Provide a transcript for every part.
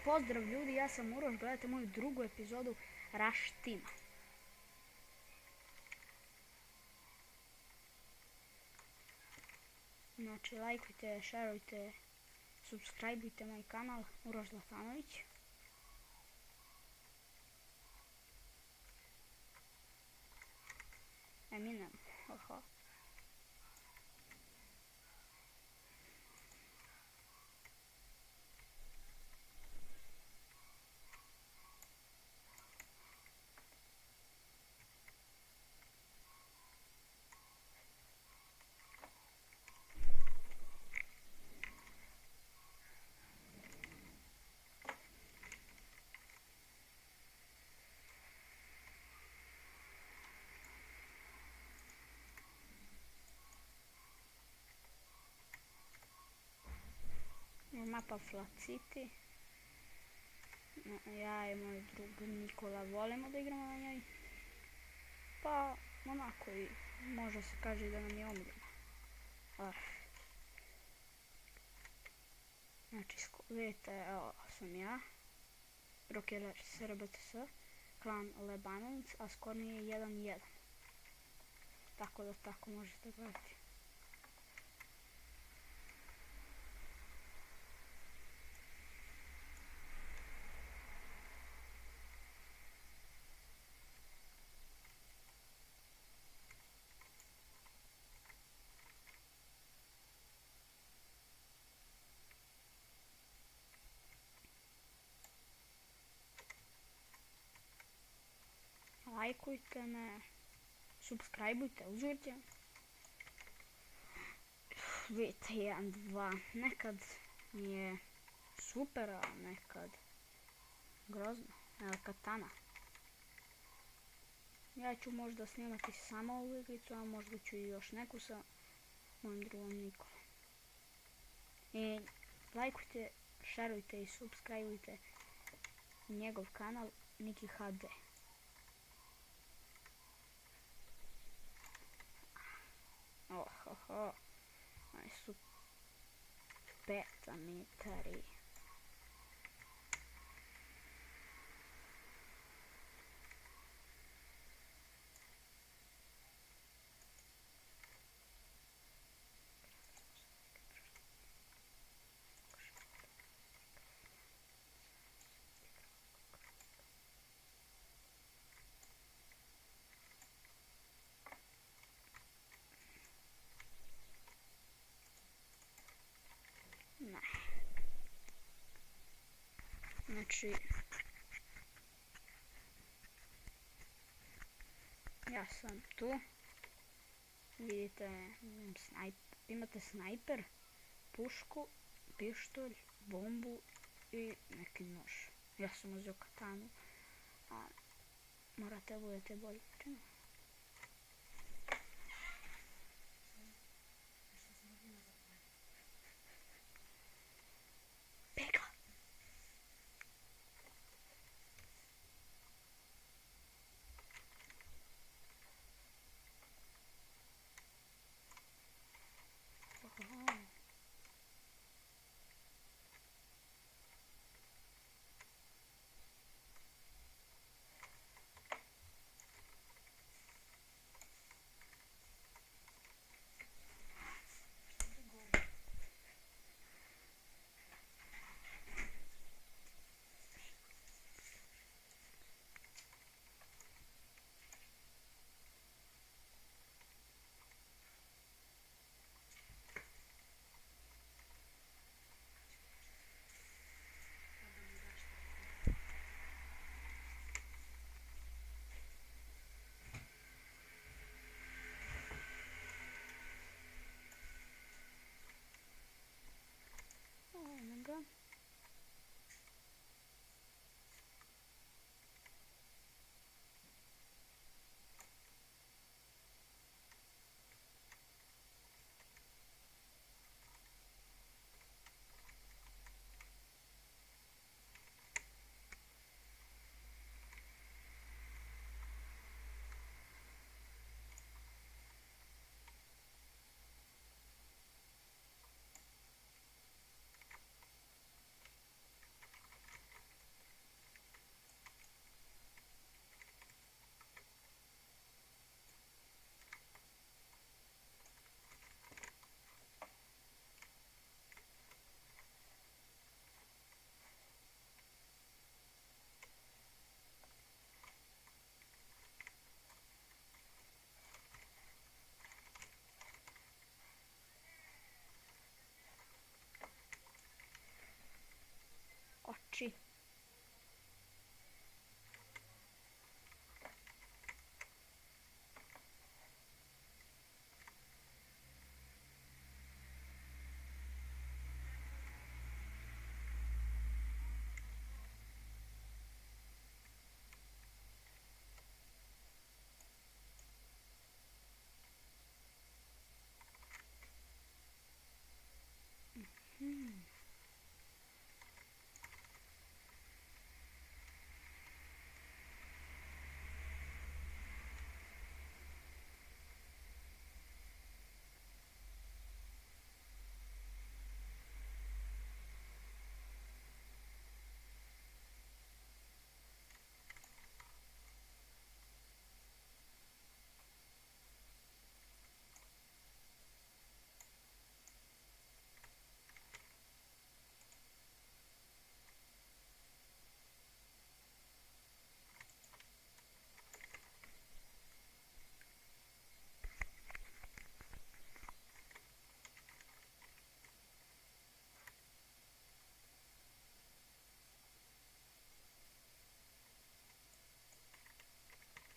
Pozdrav ljudi, ja sam Uroš, gledajte moju drugu epizodu Rush Teama. Znači, lajkujte, šerujte, subscribeujte moj kanal Uroš Zlatanović. Eminem, oho. Mapa Flat City. Ja i moj drug Nikola volimo da igramo na njoj. Pa, onako i može se kaže da nam je omiljena. Znači, vidite, evo sam ja. Rokeler SRBTS, klan Lebanonc, a skor mi je 1-1. Tako da tako možete gledati. Lajkujte me, subscribeujte, uzvrće. Vidite, 1-2, nekad mi je super, a nekad grozno, El Katana. Ja ću možda snimati samo ovu igricu, a možda ću i još neku sa mojim drugom Nikolom. I lajkujte, šerujte i subscribeujte njegov kanal Niki HD. Ohoho, oni su 5 metari. Ne. Znači, ja sam tu. Vidite, imate snajper, pušku, pištolj, bombu i neki nož. Ja sam uzeo katanu, a morate budete bolji. Znači,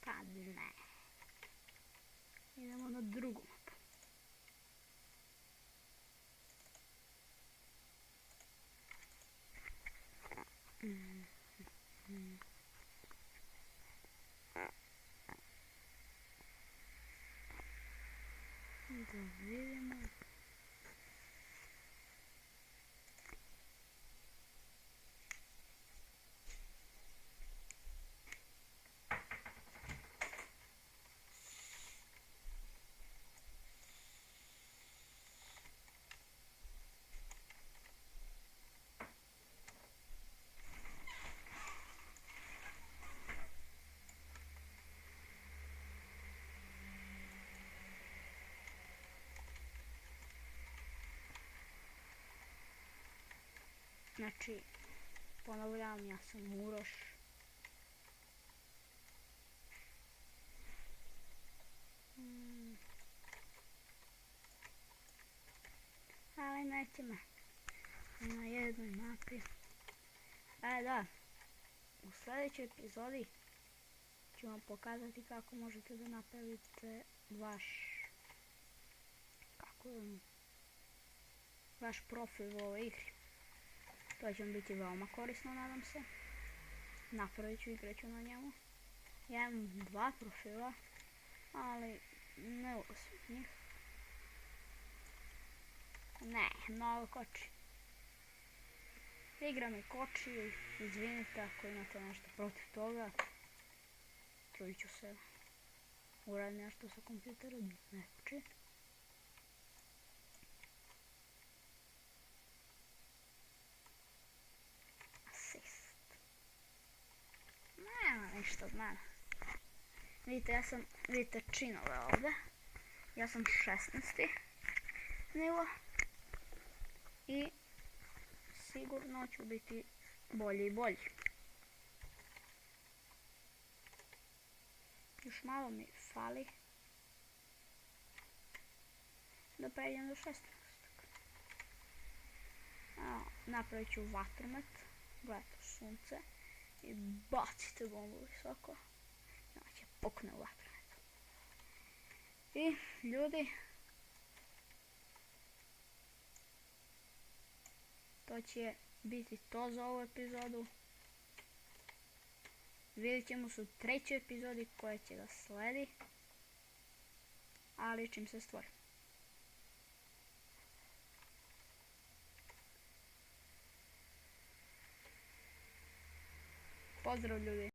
pa ne. Idemo na drugu mapu. Da vidimo. Znači, ponavljam, ja sam Uroš. Ali neće me na jednoj mapi. Da, u sljedećoj epizodi ću vam pokazati kako možete da napravite vaš profil u ovoj igri. To će vam biti veoma korisno, nadam se. Napravit ću, igrat ću na njemu. Ja imam 2 profila, ali ne uspim njih. Ne, mnogo koči. Igra mi koči, izvinite ako imate nešto protiv toga. Trudit ću se uraditi nešto sa kompjuterom, ne koči. Ništa od mene. Vidite činove ovdje. Ja sam 16. nivo. I sigurno ću biti bolji i bolji. Još malo mi fali da pređem do 16. Napravit ću vatromet. Gledajte sunce. I bacite bombu visoko. Znači, pukne u vatrometu. I ljudi, to će biti to za ovu epizodu. Vidjet ćemo se u 3. epizodi koja će da sledi. Ali čim se stvori. Pozdrav ljudi.